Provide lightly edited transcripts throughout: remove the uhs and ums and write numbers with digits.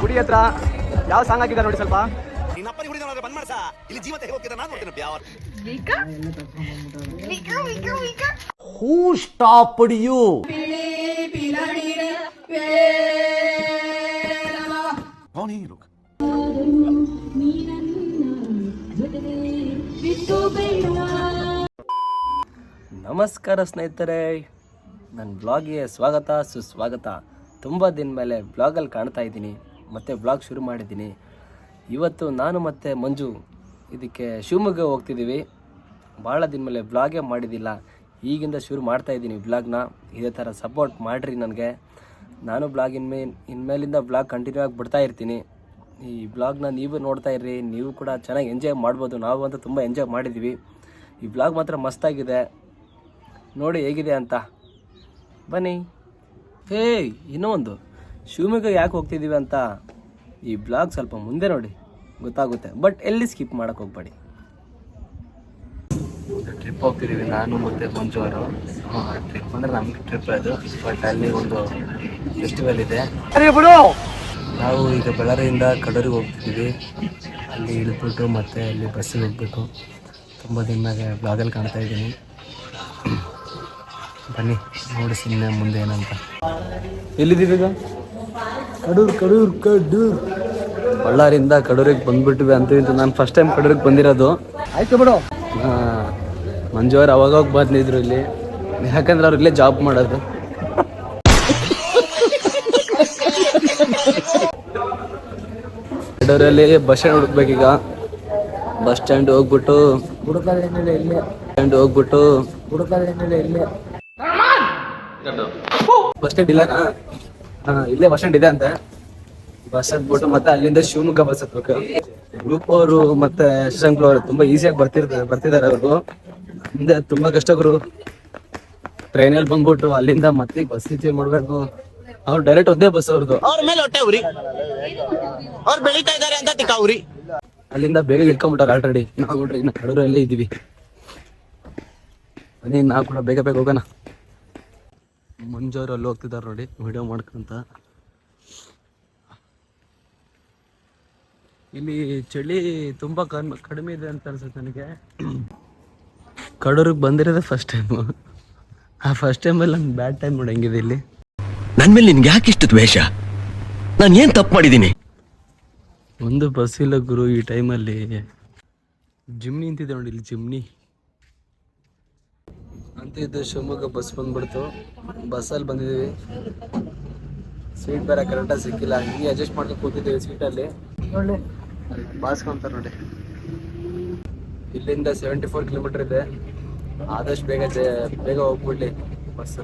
ಗುಡಿ ಹತ್ರ ಯಾವ ಸಾಂಗ್ ಹಾಕಿದ್ದಾರೆ ನೋಡಿ ಸ್ವಲ್ಪ. Who stopped you? ನಮಸ್ಕಾರ ಸ್ನೇಹಿತರೆ, ನನ್ನ ಬ್ಲಾಗ್ಗೆ ಸ್ವಾಗತ ಸುಸ್ವಾಗತ. ತುಂಬ ದಿನ ಮೇಲೆ ಬ್ಲಾಗಲ್ಲಿ ಕಾಣ್ತಾ ಇದ್ದೀನಿ, ಮತ್ತು ಬ್ಲಾಗ್ ಶುರು ಮಾಡಿದ್ದೀನಿ. ಇವತ್ತು ನಾನು ಮತ್ತು ಮಂಜು ಇದಕ್ಕೆ ಶಿವಮೊಗ್ಗ ಹೋಗ್ತಿದ್ದೀವಿ. ಭಾಳ ದಿನ ಮೇಲೆ ಬ್ಲಾಗೇ ಮಾಡಿದ್ದಿಲ್ಲ, ಈಗಿಂದ ಶುರು ಮಾಡ್ತಾಯಿದ್ದೀನಿ ಬ್ಲಾಗ್ನ. ಇದೇ ಥರ ಸಪೋರ್ಟ್ ಮಾಡಿರಿ ನನಗೆ. ನಾನು ಬ್ಲಾಗ್ ಇನ್ಮೇಲಿಂದ ಬ್ಲಾಗ್ ಕಂಟಿನ್ಯೂ ಆಗಿ ಬಿಡ್ತಾ ಇರ್ತೀನಿ. ಈ ಬ್ಲಾಗ್ನ ನೀವು ನೋಡ್ತಾ ಇರ್ರಿ, ನೀವು ಕೂಡ ಚೆನ್ನಾಗಿ ಎಂಜಾಯ್ ಮಾಡ್ಬೋದು. ನಾವು ಅಂತೂ ತುಂಬ ಎಂಜಾಯ್ ಮಾಡಿದ್ದೀವಿ. ಈ ಬ್ಲಾಗ್ ಮಾತ್ರ ಮಸ್ತಾಗಿದೆ, ನೋಡಿ ಹೇಗಿದೆ ಅಂತ. ಬನ್ನಿ. ಹೇ, ಇನ್ನೂ ಒಂದು, ಶಿವಮೊಗ್ಗ ಯಾಕೆ ಹೋಗ್ತಿದ್ದೀವಿ ಅಂತ ಈ ಬ್ಲಾಗ್ ಸ್ವಲ್ಪ ಮುಂದೆ ನೋಡಿ ಗೊತ್ತಾಗುತ್ತೆ, ಬಟ್ ಎಲ್ಲಿ ಸ್ಕಿಪ್ ಮಾಡೋಕ್ಕೆ ಹೋಗ್ಬೇಡಿ. ಟ್ರಿಪ್ ಹೋಗ್ತಿದ್ದೀವಿ ನಾನು ಮತ್ತು ಮಂಜು ಅವರು. ಟ್ರಿಪ್ ಅಂದರೆ ನಮಗೆ ಟ್ರಿಪ್ ಅದು, ಬಟ್ ಅಲ್ಲಿ ಒಂದು ಫೆಸ್ಟಿವಲ್ ಇದೆ. ನಾವು ಈಗ ಬಳ್ಳಾರಿಯಿಂದ ಕಡೂರಿಗೆ ಹೋಗ್ತಿದ್ದೀವಿ. ಅಲ್ಲಿ ಇಳಿದ್ಬಿಟ್ಟು ಮತ್ತೆ ಅಲ್ಲಿ ಬಸ್ಸಿಗೆ ಹೋಗ್ಬೇಕು. ತುಂಬ ದಿನದಾಗ ಬ್ಲಾಗಲ್ಲಿ ಕಾಣ್ತಾ ಇದ್ದೀನಿ. ಬನ್ನಿ ನೋಡಿ ಸುಮ್ಮನೆ ಮುಂದೆ ಏನಂತ. ಎಲ್ಲಿದ್ದೀವಿ ಈಗ? ಕಡೂರು. ಬಳ್ಳಾರಿಯಿಂದ ಕಡೂರಿಗೆ ಬಂದ್ಬಿಟ್ವಿ ಅಂತ. ನಾನು ಫಸ್ಟ್ ಟೈಮ್ ಕಡೂರಿಗೆ ಬಂದಿರೋದು. ಆಯ್ತು ಬಿಡು. ಮಂಜು ಅವ್ರು ಅವಾಗ ಬಂದಿದ್ರು ಇಲ್ಲಿ, ಯಾಕಂದ್ರೆ ಅವ್ರು ಇಲ್ಲೇ ಜಾಬ್ ಮಾಡೋದು. ಕಡೂರಲ್ಲಿ ಬಸ್ ಸ್ಟ್ಯಾಂಡ್ ಹುಡುಕ್ಬೇಕೀಗ. ಬಸ್ ಸ್ಟ್ಯಾಂಡ್ ಹೋಗ್ಬಿಟ್ಟು ಬಸ್ ಸ್ಟ್ಯಾಂಡ್ ಇಲ್ಲ, ಇಲ್ಲೇ ಬಸ್ ಸ್ಟ್ಯಾಂಡ್ ಇದೆ ಅಂತ. ಬಸ್ ಹತ್ಬಿಟ್ಟು ಮತ್ತೆ ಅಲ್ಲಿಂದ ಶಿವಮೊಗ್ಗ ಬಸ್ ಹತ್ಬೇಕು. ಗ್ರೂಪ್ ಅವರು ಮತ್ತೆ ಶಶಾಂಕ್ ಅವರು ತುಂಬಾ ಈಸಿಯಾಗಿ ಬರ್ತಿದ್ದಾರೆ. ಅವರು ಮುಂದೆ ತುಂಬಾ ಕಷ್ಟಕರು. ಟ್ರೈನಲ್ಲಿ ಬಂದ್ಬಿಟ್ಟು ಅಲ್ಲಿಂದ ಮತ್ತೆ ಬಸ್ ಚೇಂಜ್ ಮಾಡ್ಬೇಕು. ಅವ್ರು ಡೈರೆಕ್ಟ್ ಒಂದೇ ಬಸ್ ಅವ್ರದ್ದು. ಅವ್ರ ಮೇಲೆ ಹೊಟ್ಟೆ ಉರಿ, ಅವ್ರು ಬೆಳೀತಾ ಇದಾರೆ ಅಂತ ತಿಕ್ಕ ಉರಿ. ಅಲ್ಲಿಂದ ಬೇಗ ಇಟ್ಕೊಂಡ್ಬಿಟ್ಟಾರೆ ಆಲ್ರೆಡಿ. ನಾವು ನೋಡ್ರಿ ಇನ್ನು ಕಡೂರಲ್ಲೇ ಇದ್ದೀವಿ. ಬನ್ನಿ ನಾವು ಕೂಡ ಬೇಗ ಹೋಗೋಣ. ಮಂಜವ್ರು ಅಲ್ಲಿ ಹೋಗ್ತಿದ್ದಾರೆ ನೋಡಿ, ವಿಡಿಯೋ ಮಾಡ್ಕೊಂತ. ಇಲ್ಲಿ ಚಳಿ ತುಂಬ ಕಡಿಮೆ ಇದೆ ಅಂತ ಅನ್ಸುತ್ತೆ ನನಗೆ. ಕಡೂರಿಗೆ ಬಂದಿರೋದೇ ಫಸ್ಟ್ ಟೈಮು. ಆ ಫಸ್ಟ್ ಟೈಮಲ್ಲಿ ನಮ್ಗೆ ಬ್ಯಾಡ್ ಟೈಮ್ ನೋಡಿ ಹೆಂಗಿದೆ ಇಲ್ಲಿ. ನನ್ ಮೇಲೆ ನಿನ್ಗೆ ಯಾಕೆ ಇಷ್ಟು ದ್ವೇಷ? ನಾನು ಏನ್ ತಪ್ಪು ಮಾಡಿದ್ದೀನಿ? ಒಂದು ಬಸ್ ಇಲ್ಲ ಗುರು ಈ ಟೈಮಲ್ಲಿ. ಜಿಮ್ನಿ ನಿಂತಿದೆ ನೋಡಿ ಇಲ್ಲಿ, ಜಿಮ್ನಿ ಅಂತ ಇದ್ದು. ಶಿವಮೊಗ್ಗ ಬಸ್ ಬಂದ್ಬಿಡ್ತು. ಬಸ್ಸಲ್ಲಿ ಬಂದಿದ್ದೀವಿ. ಸೀಟ್ ಬೇರೆ ಕರೆಕ್ಟಾಗಿ ಸಿಕ್ಕಿಲ್ಲ, ಹಿಂಗೆ ಅಡ್ಜಸ್ಟ್ ಮಾಡ್ಕೊಂಡು ಕೂತಿದ್ದೀವಿ ಸೀಟಲ್ಲಿ. ನೋಡಿ ಬಾಸ್ಕೊಂತಾರೆ ನೋಡಿ. ಇಲ್ಲಿಂದ 74 ಕಿಲೋಮೀಟರ್ ಇದೆ. ಆದಷ್ಟು ಬೇಗ ಹೋಗ್ಬಿಡ್ಲಿ ಬಸ್ಸು.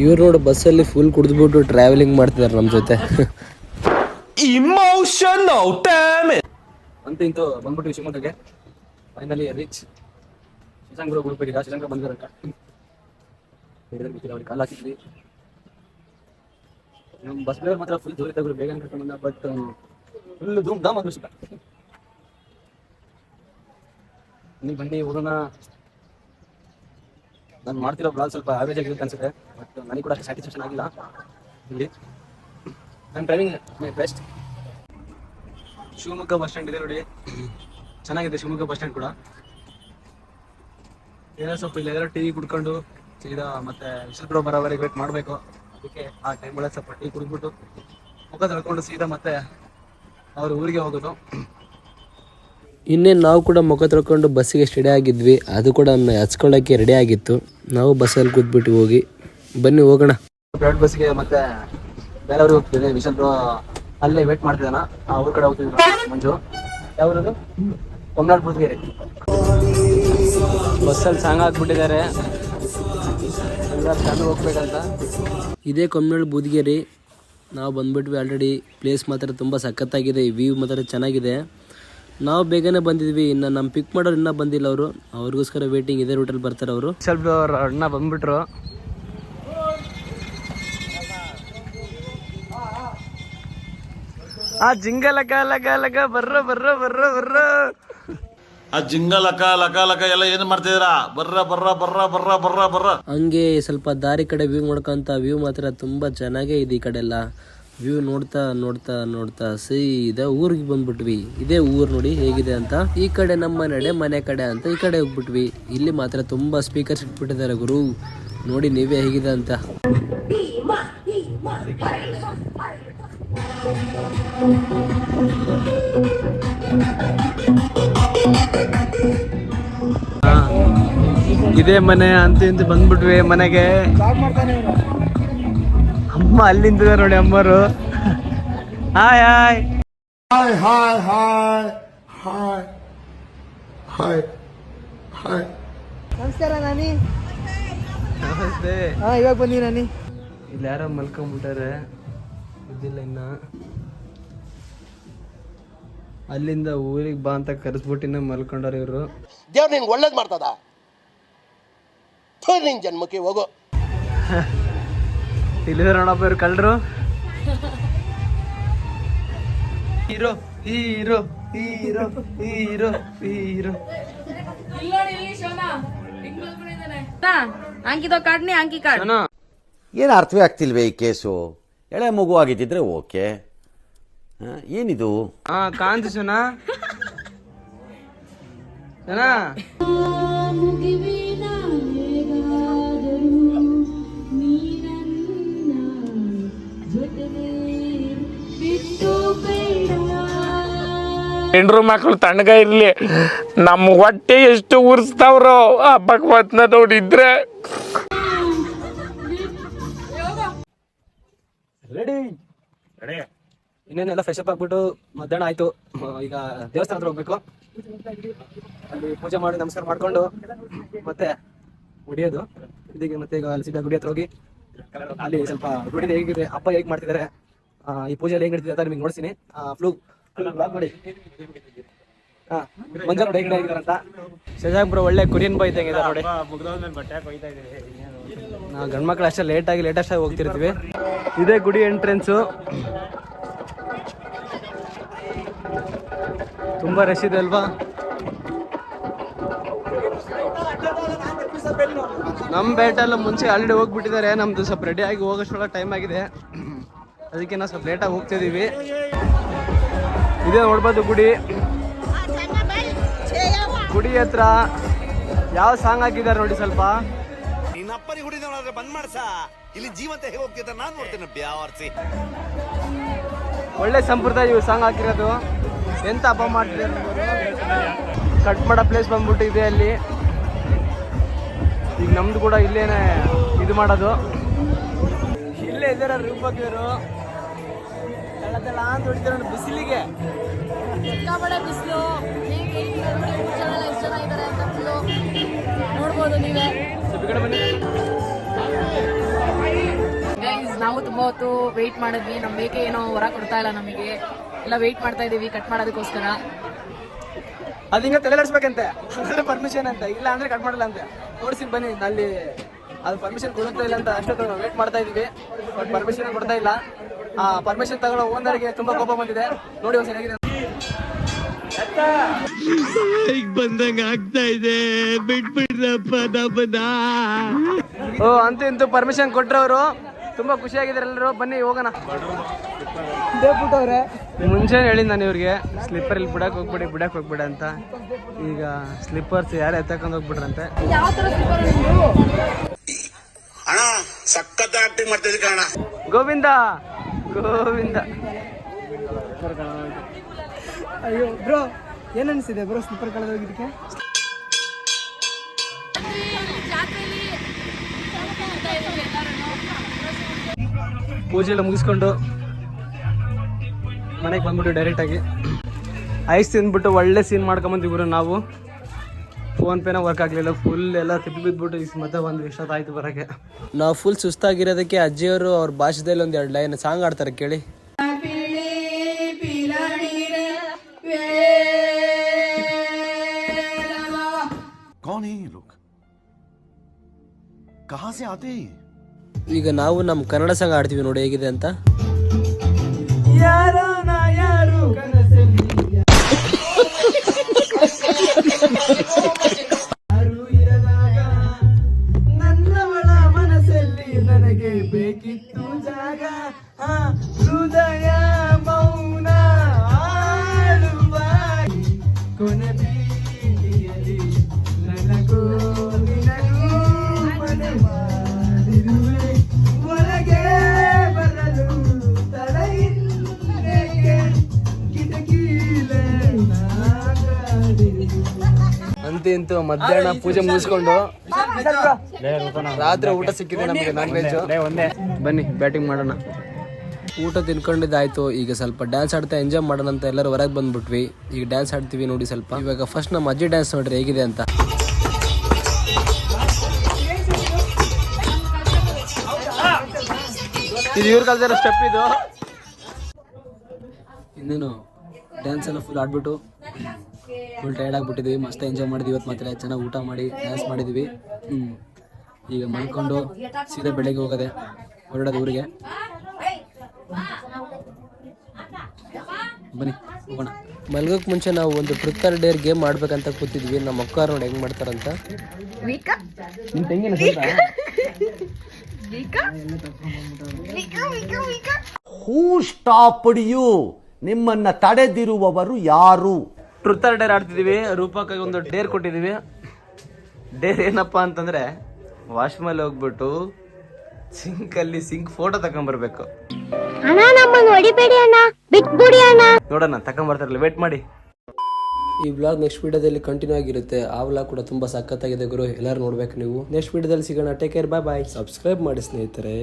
ಇವ್ರು ನೋಡಿ ಬಸ್ಸಲ್ಲಿ ಫುಲ್ ಕುಡಿದ್ಬಿಟ್ಟು ಟ್ರಾವೆಲಿಂಗ್ ಮಾಡ್ತಿದ್ದಾರೆ ನಮ್ಮ ಜೊತೆ. ಇಮೋಷನಲ್ ಡ್ಯಾಮೇಜ್ ಅಂತ ಇಂತೂ ಬಂದ್ಬಿಟ್ಟು ಶಿವಮೊಗ್ಗಕ್ಕೆ ಫೈನಲಿ ರೀಚ್. ಶಶಾಂಕ್ ಗ್ರೂಪ್ ಈಗ ಶಶಾಂಕ್ ಬಂದಿರಂತ ಅವ್ರಿಗೆ ಕಾಲ್ ಹಾಕಿದ್ವಿ. ನಮ್ಮ ಬಸ್ ಡ್ರೈವರ್ ಮಾತ್ರ ಫುಲ್ ಜೋರಿ ತಗೋರು, ಬೇಗ ಕರ್ಕೊಂಡು ಬಂದ. ಬಟ್ ಫುಲ್ ಧೂಮ್ ಧಾಮ್ ಅನ್ಸುತ್ತೆ. ನೀವು ಬನ್ನಿ ಹೋಗೋಣ. ನಾನು ಮಾಡ್ತಿರೋ ಬ್ಲಾಗ್ ಸ್ವಲ್ಪ ಆವೇಜ್ ಆಗಿರುತ್ತೆ ಅನ್ಸುತ್ತೆ, ಬಟ್ ನನಗೆ ಕೂಡ ಸ್ಯಾಟಿಸ್ಫ್ಯಾಕ್ಷನ್ ಆಗಿಲ್ಲ ಇಲ್ಲಿ. ನನ್ನ driving my best. Shivamogga bus stand ಇದೆ ನೋಡಿ, ಚೆನ್ನಾಗಿದೆ ಶಿವಮೊಗ್ಗ ಬಸ್ ಸ್ಟ್ಯಾಂಡ್ ಕೂಡ. ಏನೋ ಸ್ವಲ್ಪ ಇಲ್ಲೆಲ್ಲ ಟೀ ಕುಡ್ಕೊಂಡು ಸೀದಾ ಮತ್ತೆ ವಿಶ್ವ ಬರೋವರೆಗೆ ವೇಟ್ ಮಾಡಬೇಕು. ಅದಕ್ಕೆ ಆ ಟೈಮ್ ಒಳಗೆ ಸ್ವಲ್ಪ ಟೀ ಕುಡಿದ್ಬಿಟ್ಟು ಮುಖ ತೊಳ್ಕೊಂಡು ಸೀದಾ ಮತ್ತೆ ಅವ್ರ ಊರಿಗೆ ಹೋಗೋದು. ಇನ್ನೇನು ನಾವು ಕೂಡ ಮುಖ ತೊಳ್ಕೊಂಡು ಬಸ್ಸಿಗೆ ರೆಡಿ ಆಗಿದ್ವಿ. ಅದು ಕೂಡ ಹಚ್ಕೊಳ್ಳೋಕ್ಕೆ ರೆಡಿ ಆಗಿತ್ತು. ನಾವು ಬಸ್ಸಲ್ಲಿ ಕೂತ್ಬಿಟ್ಟು ಹೋಗಿ ಬನ್ನಿ ಹೋಗೋಣ. ಪ್ರೈವೇಟ್ ಬಸ್ಸಿಗೆ ಮತ್ತೆ ಬೇರೆಯವ್ರಿಗೆ ಹೋಗ್ತಿದ್ದೆ. ವಿಶಾಲ್ ಅಲ್ಲೇ ವೇಟ್ ಮಾಡ್ತಿದ್ದಾನ. ಅವ್ರ ಕಡೆ ಹೋಗ್ತಿದ್ರು ಮಂಜು. ಯಾವ್ದು? ಕೊಮ್ನಾಳ್ ಬೂದ್ಗೆರೆ. ಬಸ್ಸಲ್ಲಿ ಸಾಂಗ್ ಹಾಕ್ಬಿಟ್ಟಿದ್ದಾರೆ, ಎಲ್ಲರೂ ಹೋಗ್ಬೇಕಂತ. ಇದೇ ಕೊಮ್ನಾಳ್ ಬೂದ್ಗೆರೆ. ನಾವು ಬಂದ್ಬಿಟ್ವಿ ಆಲ್ರೆಡಿ. ಪ್ಲೇಸ್ ಮಾತ್ರ ತುಂಬ ಸಖತ್ತಾಗಿದೆ, ವ್ಯೂ ಮಾತ್ರ ಚೆನ್ನಾಗಿದೆ. ನಾವು ಬೇಗನೆ ಬಂದಿದ್ವಿ, ಇನ್ನು ನಮ್ಮ ಪಿಕ್ ಮಾಡೋರು ಇನ್ನೂ ಬಂದಿಲ್ಲ. ಅವ್ರಿಗೋಸ್ಕರ ವೇಟಿಂಗ್. ಇದೇ ರೂಟಲ್ಲಿ ಬರ್ತಾರೆ ಅವರು. ಸ್ವಲ್ಪ ಅಣ್ಣ ಬಂದ್ಬಿಟ್ರು. ಆ ಜಿಂಗ ಲಕ ಲಕ ಲಕ ಬರ್ರ ಆ ಜಿಂಗ ಲಕ ಲಕ ಲಕ ಎಲ್ಲ ಏನು ಮಾಡ್ತಿದ್ದೀರಾ? ಬರ್ರ ಹಂಗೆ ಸ್ವಲ್ಪ ದಾರಿ ಕಡೆ ವ್ಯೂ ಮಾಡ್ಕೊಂತ. ವ್ಯೂ ಮಾತ್ರ ತುಂಬಾ ಚೆನ್ನಾಗೇ ಇದೆ ಈ ಕಡೆ ಎಲ್ಲ. ವ್ಯೂ ನೋಡ್ತಾ ನೋಡ್ತಾ ನೋಡ್ತಾ ಸೀದಾ ಊರಿಗೆ ಬಂದ್ಬಿಟ್ವಿ. ಇದೇ ಊರು ನೋಡಿ ಹೇಗಿದೆ ಅಂತ. ಈ ಕಡೆ ನಮ್ಮ ನಡೆ ಮನೆ ಕಡೆ ಅಂತ ಈ ಕಡೆ ಹೋಗ್ಬಿಟ್ವಿ. ಇಲ್ಲಿ ಮಾತ್ರ ತುಂಬಾ ಸ್ಪೀಕರ್ಸ್ ಇಟ್ಬಿಟ್ಟಿದ್ದಾರೆ ಗುರು, ನೋಡಿ ನೀವೇ ಹೇಗಿದೆ ಅಂತ. ಇದೇ ಮನೆ ಅಂತ ಇಂತ ಬಂದ್ಬಿಟ್ವಿ ಮನೆಗೆ. ಅಮ್ಮ ಅಲ್ಲಿಂದ ನೋಡಿ ಅಮ್ಮರು. Hi hi Hi, hi, hi, hi, hi, hi. ನಮಸ್ಕಾರ ನಾನಿ. ನಮಸ್ತೆ. ಇವಾಗ ಬಂದಿ ನಾನಿ. ಇಲ್ಲಿ ಯಾರೋ ಮಲ್ಕೊಂಡ್ಬಿಟ್ಟಾರೆ, ಇದ್ದಿಲ್ಲ ಇನ್ನ. ಅಲ್ಲಿಂದ ಊರಿಗೆ ಬಾ ಅಂತ ಕರೆಸ್ಬಿಟ್ಟಿನ ಮಲ್ಕೊಂಡಾರ ಇವರು. ದೇವ್ರು ನಿನ್ಗೆ ಒಳ್ಳೇದು ಮಾಡ್ತದ, ನಿನ್ ಜನ್ಮಕ್ಕೆ ಹೋಗೋ. ಇಲ್ಲಿ ನೋಡಪ್ಪ ಇವ್ರು ಕಳ್ರು. Hero hero hero hero hero. ಏನು ಅರ್ಥವೇ ಆಗ್ತಿಲ್ವೇ ಈ ಕೇಸು? ಎಳೆ ಮಗು ಆಗಿದ್ದಿದ್ರೆ ಓಕೆ, ಏನಿದು? ಕಾಂತಿ ಸೋನಾ ಸೋನಾ. ಹೆಂಡ್ರು ಮಕ್ಕಳು ತಣ್ಣಗ ಇರ್ಲಿ, ನಮ್ಮ ಹೊಟ್ಟೆ ಎಷ್ಟು ಉರ್ಸ್ತಾವ್ರೋ ಆ ಭಗವತ್ನ ನೋಡಿದ್ರೆ. ರೆಡಿ ಇನ್ನೇನೆಲ್ಲ ಫ್ರೆಶ್ ಅಪ್ ಆಗ್ಬಿಟ್ಟು ಮಧ್ಯಾಹ್ನ ಆಯ್ತು. ಈಗ ದೇವಸ್ಥಾನ ಹತ್ರ ಹೋಗ್ಬೇಕು. ಅಲ್ಲಿ ಪೂಜೆ ಮಾಡಿ ನಮಸ್ಕಾರ ಮಾಡ್ಕೊಂಡು ಮತ್ತೆ ಹೊಡಿಯೋದು ಇದೀಗ. ಮತ್ತೆ ಈಗ ಅಲ್ಲಿ ಸೀದಾ ಗುಡಿ ಹತ್ರ ಹೋಗಿ ಅಲ್ಲಿ ಸ್ವಲ್ಪ ಗುಡಿ ಹೇಗಿದೆ, ಅಪ್ಪ ಹೇಗೆ ಮಾಡ್ತಿದ್ದಾರೆ, ಈ ಪೂಜೆಯಲ್ಲಿ ಹೇಗೆ ನಡೀತಿದೆ ಅಂತ ನಿಮಗೆ ನೋಡ್ತೀನಿ. ಬ್ಲಾಗ್ ಮಾಡಿ. ಮಂಜ ನೋಡಿ ಹೇಗೆ ಆಗಿದ್ದಾರೆ ಅಂತ. ಶಶಾಂಕ್ಪುರ ಒಳ್ಳೆ ಕೊರಿಯನ್ ಬಾಯ್ ಇದ್ದಂಗೆ ನೋಡಿ. ನಾವು ಗಂಡ್ಮಕ್ಳು ಅಷ್ಟೇ ಲೇಟೆಸ್ಟ್ ಆಗಿ ಹೋಗ್ತಿರ್ತೀವಿ. ಇದೇ ಗುಡಿ ಎಂಟ್ರೆನ್ಸು. ತುಂಬಾ ರಶ್ ಇದೆ ಅಲ್ವಾ? ನಮ್ಮ ಬೇಟೆಲ್ಲ ಮುಂಚೆ ಆಲ್ರೆಡಿ ಹೋಗ್ಬಿಟ್ಟಿದ್ದಾರೆ. ನಮ್ದು ಸ್ವಲ್ಪ ರೆಡಿ ಆಗಿ ಹೋಗೋಷ್ಟೊಳಗೆ ಟೈಮ್ ಆಗಿದೆ, ಅದಕ್ಕೆ ನಾವು ಸ್ವಲ್ಪ ಲೇಟಾಗಿ ಹೋಗ್ತಿದ್ದೀವಿ. ಇದೇ ನೋಡ್ಬೋದು ಗುಡಿ. ಗುಡಿ ಹತ್ರ ಯಾವ ಸಾಂಗ್ ಹಾಕಿದ್ದಾರೆ ನೋಡಿ ಸ್ವಲ್ಪ. ನಿನ್ನಪ್ಪರಿ ಹುಡಿ ನೋಡಿದ್ರೆ ಬಂದ್ ಮಾಡ್ಸ, ಇಲ್ಲಿ ಜೀವಂತ ಹೇಗೆ ಹೋಗ್ತಿದ್ದ ನಾನು ನೋಡ್ತೇನೆ ಬ್ಯಾವರ್ಸಿ. ಒಳ್ಳೆ ಸಂಪ್ರದಾಯ ಇವು ಸಾಂಗ್ ಹಾಕಿರೋದು. ಎಂತ ಹಬ್ಬ ಮಾಡ್ತಿದ್ದಾರೆ. ಕಟ್ ಮಾಡೋ ಪ್ಲೇಸ್ ಬಂದ್ಬಿಟ್ಟು ಇದೆ ಅಲ್ಲಿ. ಈಗ ನಮ್ದು ಕೂಡ ಇಲ್ಲೇನೆ ಇದು ಮಾಡೋದು. ಇಲ್ಲೇ ಇದ್ದಾರೆ ರೂಪಕಿಯವರು. ತಳ ಅಂತ ಹೊಡಿತಾರೆ ನೋಡಿ ಬಿಸಿಲಿಗೆ. ಬಿಸಿಲು ಎಷ್ಟು ಜನ ಇದ್ದಾರೆ ಅಂತ ನೋಡ್ಬೋದು ನೀವೇ. ನಾವು ತುಂಬಾ ಹೊತ್ತು ವೆಯ್ಟ್ ಮಾಡಿದ್ವಿ. ನಮ್ ಬೇಕೆ ಏನೋ ಹೊರ ಕೊಡ್ತಾ ಇಲ್ಲ ನಮಗೆ, ಎಲ್ಲ ವೆಯ್ಟ್ ಮಾಡ್ತಾ ಇದೀವಿ ಕಟ್ ಮಾಡೋದಕ್ಕೋಸ್ಕರ. ಅದು ಹಿಂಗೆ ತಲೆಲಾಡ್ಸ್ಬೇಕಂತೆ, ಪರ್ಮಿಷನ್ ಅಂತ. ಇಲ್ಲ ಅಂದ್ರೆ ಕಟ್ ಮಾಡಲ್ಲ ಅಂತೆ. ನೋಡ್ಸಿ ಬನ್ನಿ ಅಲ್ಲಿ ಅದು ಪರ್ಮಿಷನ್ ಕೊಡುತ್ತಾ ಇಲ್ಲ ಅಂತ. ಅಷ್ಟೊತ್ತು ನಾವು ವೇಟ್ ಮಾಡ್ತಾ ಇದೀವಿ, ಬಟ್ ಪರ್ಮಿಷನ್ ಕೊಡ್ತಾ ಇಲ್ಲ. ಪರ್ಮಿಷನ್ ತಗೊಳ್ಳೋ ಓನರ್ಗೆ ತುಂಬಾ ಕೋಪ ಬಂದಿದೆ. ನೋಡಿ ಒಂದ್ಸರಿ ಹೇಗಿದೆ ಬಂದಂಗ ಆಗ್ತಾ ಇದೆ, ಬಿಟ್ಬಿಡ್ರಪ್ಪ ನಮ್ಮನ್ನ. ಅಂತೂ ಇಂತೂ ಪರ್ಮಿಷನ್ ಕೊಟ್ರವರು. ತುಂಬಾ ಖುಷಿಯಾಗಿದ್ದಾರೆ ಎಲ್ಲರೂ. ಬನ್ನಿ ಹೋಗೋಣ. ಮುಂಚೆ ಹೇಳಿದ್ ನಾನು ಇವ್ರಿಗೆ ಸ್ಲಿಪ್ಪರ್ ಇಲ್ಲಿ ಬಿಡಕ್ ಹೋಗ್ಬಿಡ ಅಂತ. ಈಗ ಸ್ಲಿಪ್ಪರ್ಸ್ ಯಾರು ಎತ್ತಕೊಂಡು ಹೋಗ್ಬಿಟ್ರಂತೆ. ಗೋವಿಂದ ಗೋವಿಂದ. ಅಯ್ಯೋ ಬ್ರೋ, ಏನ್ ಅನ್ಸಿದೆ ಬ್ರೋ ಸ್ಲಿಪ್ಪರ್ ಕಳೆದೋಗಿದ್ದಕ್ಕೆ? ಪೂಜೆ ಎಲ್ಲ ಮುಗಿಸ್ಕೊಂಡು ಮನೆಗೆ ಬಂದ್ಬಿಟ್ಟು ಡೈರೆಕ್ಟಾಗಿ ಐಸ್ ತಿಂದ್ಬಿಟ್ಟು ಒಳ್ಳೆ ಸೀನ್ ಮಾಡ್ಕೊಂಬಂದು ಗುರು. ನಾವು ಫೋನ್ ಪೇನ ವರ್ಕ್ ಆಗಲಿಲ್ಲ, ಫುಲ್ ಎಲ್ಲ ತಿಪ್ಪಿ ಬಿದ್ದುಬಿಟ್ಟು ಮತ್ತೆ ಒಂದು ಇಷ್ಟೊತ್ತಾಯ್ತು ಬರೋಕ್ಕೆ. ನಾವು ಫುಲ್ ಸುಸ್ತಾಗಿರೋದಕ್ಕೆ ಅಜ್ಜಿಯವರು ಅವ್ರ ಭಾಷೆದಲ್ಲಿ ಒಂದೆರಡು ಲೈನ್ ಸಾಂಗ್ ಆಡ್ತಾರೆ ಕೇಳಿ. ಈಗ ನಾವು ನಮ್ಮ ಕನ್ನಡ ಸಾಂಗ್ ಆಡ್ತೀವಿ ನೋಡಿ ಹೇಗಿದೆ ಅಂತ. ನನ್ನವಳ ಮನಸ್ಸಲ್ಲಿ ನನಗೆ ಬೇಕಿತ್ತು ಜಾಗ. ಅಂತೂ ಮಧ್ಯಾಹ್ನ ಪೂಜೆ ಮುಗಿಸ್ಕೊಂಡು ರಾತ್ರಿ ಊಟ ಸಿಕ್ಕಿದೆ ನಮಗೆ ನಾನ್ ವೆಜ್. ಬನ್ನಿ ಬ್ಯಾಟಿಂಗ್ ಮಾಡೋಣ. ಊಟ ತಿನ್ಕೊಂಡಿದ್ದಾಯ್ತು. ಈಗ ಸ್ವಲ್ಪ ಡ್ಯಾನ್ಸ್ ಆಡ್ತಾ ಎಂಜಾಯ್ ಮಾಡೋಣ ಅಂತ ಎಲ್ಲರೂ ಹೊರಗೆ ಬಂದ್ಬಿಟ್ವಿ. ಈಗ ಡ್ಯಾನ್ಸ್ ಆಡ್ತೀವಿ ನೋಡಿ ಸ್ವಲ್ಪ. ಇವಾಗ ಫಸ್ಟ್ ನಮ್ಮ ಅಜ್ಜಿ ಡ್ಯಾನ್ಸ್ ನೋಡ್ರಿ ಹೇಗಿದೆ ಅಂತ. ಇದು ಇವ್ರ ಕಲ್ತಿರೋ ಸ್ಟೆಪ್ ಇದು. ಇನ್ನೇನು ಡ್ಯಾನ್ಸ್ ಎಲ್ಲ ಫುಲ್ ಆಡ್ಬಿಟ್ಟು ಫುಲ್ ಟೈರ್ಡ್ ಆಗಿಬಿಟ್ಟಿದ್ವಿ. ಮಸ್ತ್ ಎಂಜಾಯ್ ಮಾಡಿದ್ವಿ ಇವತ್ತು. ಮಾತ್ರ ಚೆನ್ನಾಗಿ ಊಟ ಮಾಡಿ ಡ್ಯಾನ್ಸ್ ಮಾಡಿದ್ವಿ. ಈಗ ಮಲ್ಕೊಂಡು ಸೀದಾ ಬೆಳಗ್ಗೆ ಹೋಗೋದೆ, ಹೊರಡೋದು ಊರಿಗೆ. ಬನ್ನಿ ಹೋಗೋಣ. ಮಲ್ಗೋಕ್ ಮುಂಚೆ ನಾವು ಒಂದು ಟ್ರೂತ್ ಆರ್ ಡೇರ್ ಗೇಮ್ ಮಾಡ್ಬೇಕಂತ ಕೂತಿದ್ವಿ. ನಮ್ಮ ಅಕ್ಕ ನೋಡಿ ಹೆಂಗ್ ಮಾಡ್ತಾರಂತ. ನಿಮ್ ತೆಂಗಿನ ಹೂ ಸ್ಟಾಪ್ಡ್ ಯು? ನಿಮ್ಮನ್ನ ತಡೆದಿರುವವರು ಯಾರು? ಟ್ರೂತ್ ಆರ್ ಡೇರ್ ಆಡ್ತಿದೀವಿ. ರೂಪಕ್ಕಾಗಿ ಒಂದು ಡೇರ್ ಕೊಟ್ಟಿದೀವಿ. ಡೇರ್ ಏನಪ್ಪಾ ಅಂತಂದ್ರೆ ವಾಶ್ ಮೇಲೆ ಹೋಗ್ಬಿಟ್ಟು ಸಿಂಕಲ್ಲಿ ಸಿಂಕ್ ಫೋಟೋ ತಕೊಂಡ್ಬರ್ಬೇಕು. ನೋಡೋಣ ತಕೊಂಡ್ಬರ್ತಾರಲ್ಲ, ವೇಟ್ ಮಾಡಿ. ಈ ವ್ಲಾಗ್ ನೆಕ್ಸ್ಟ್ ವಿಡಿಯೋದಲ್ಲಿ ಕಂಟಿನ್ಯೂ ಆಗಿರುತ್ತೆ. ಆ ವ್ಲಾಗ್ ಕೂಡ ತುಂಬಾ ಸಖತ್ತಾಗಿದೆ ಗುರು, ಎಲ್ಲರೂ ನೋಡ್ಬೇಕು ನೀವು. ನೆಕ್ಸ್ಟ್ ವಿಡಿಯೋದಲ್ಲಿ ಸಿಗೋಣ. ಟೇಕ್ ಕೇರ್, ಬಾಯ್ ಬಾಯ್. ಸಬ್ಸ್ಕ್ರೈಬ್ ಮಾಡಿ ಸ್ನೇಹಿತರೆ.